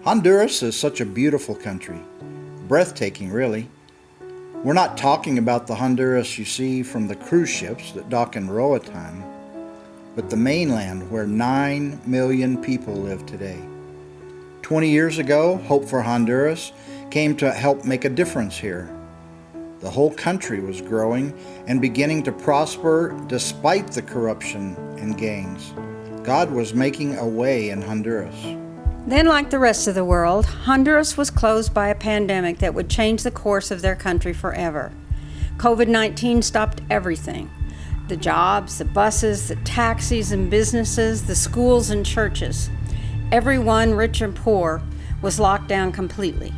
Honduras is such a beautiful country. Breathtaking, really. We're not talking about the Honduras you see from the cruise ships that dock in Roatan, but the mainland where 9 million people live today. 20 years ago, Hope for Honduras came to help make a difference here. The whole country was growing and beginning to prosper despite the corruption and gangs. God was making a way in Honduras. Then, like the rest of the world, Honduras was closed by a pandemic that would change the course of their country forever. COVID-19 stopped everything. The jobs, the buses, the taxis and businesses, the schools and churches. Everyone, rich and poor, was locked down completely.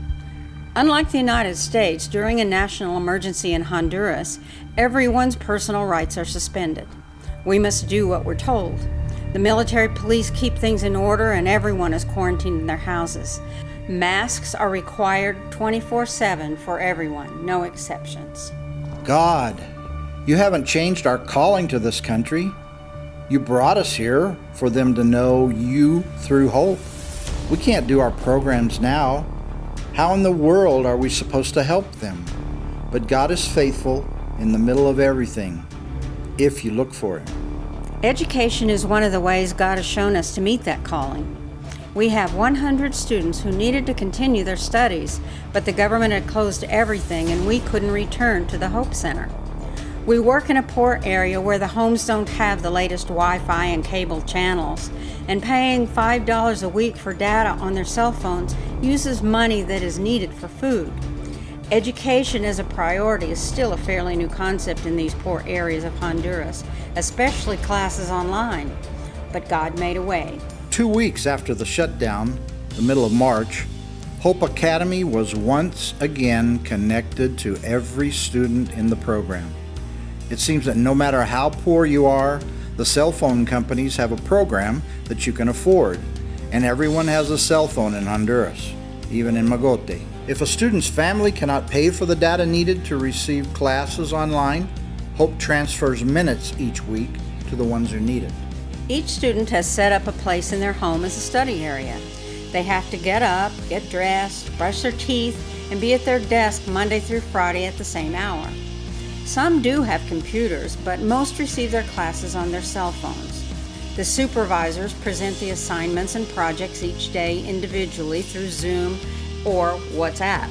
Unlike the United States, during a national emergency in Honduras, everyone's personal rights are suspended. We must do what we're told. The military police keep things in order and everyone is quarantined in their houses. Masks are required 24/7 for everyone, no exceptions. God, you haven't changed our calling to this country. You brought us here for them to know you through hope. We can't do our programs now. How in the world are we supposed to help them? But God is faithful in the middle of everything, if you look for Him. Education is one of the ways God has shown us to meet that calling. We have 100 students who needed to continue their studies, but the government had closed everything and we couldn't return to the Hope Center. We work in a poor area where the homes don't have the latest Wi-Fi and cable channels, and paying $5 a week for data on their cell phones uses money that is needed for food. Education as a priority is still a fairly new concept in these poor areas of Honduras, especially classes online. But God made a way. 2 weeks after the shutdown, the middle of March, Hope Academy was once again connected to every student in the program. It seems that no matter how poor you are, the cell phone companies have a program that you can afford, and everyone has a cell phone in Honduras, even in Magote. If a student's family cannot pay for the data needed to receive classes online, Hope transfers minutes each week to the ones who need it. Each student has set up a place in their home as a study area. They have to get up, get dressed, brush their teeth, and be at their desk Monday through Friday at the same hour. Some do have computers, but most receive their classes on their cell phones. The supervisors present the assignments and projects each day individually through Zoom or WhatsApp.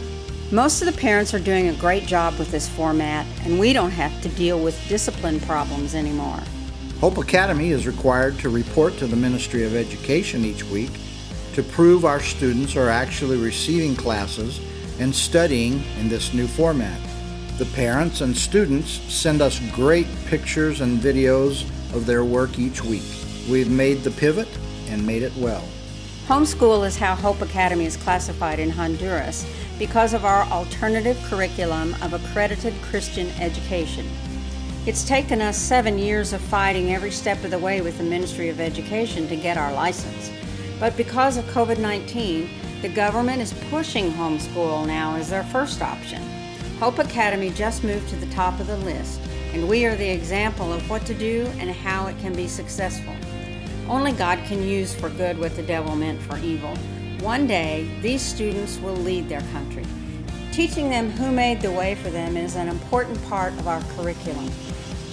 Most of the parents are doing a great job with this format, and we don't have to deal with discipline problems anymore. Hope Academy is required to report to the Ministry of Education each week to prove our students are actually receiving classes and studying in this new format. The parents and students send us great pictures and videos of their work each week. We've made the pivot and made it well. Homeschool is how Hope Academy is classified in Honduras because of our alternative curriculum of accredited Christian education. It's taken us 7 years of fighting every step of the way with the Ministry of Education to get our license. But because of COVID-19, the government is pushing homeschool now as their first option. Hope Academy just moved to the top of the list, and we are the example of what to do and how it can be successful. Only God can use for good what the devil meant for evil. One day, these students will lead their country. Teaching them who made the way for them is an important part of our curriculum.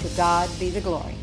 To God be the glory.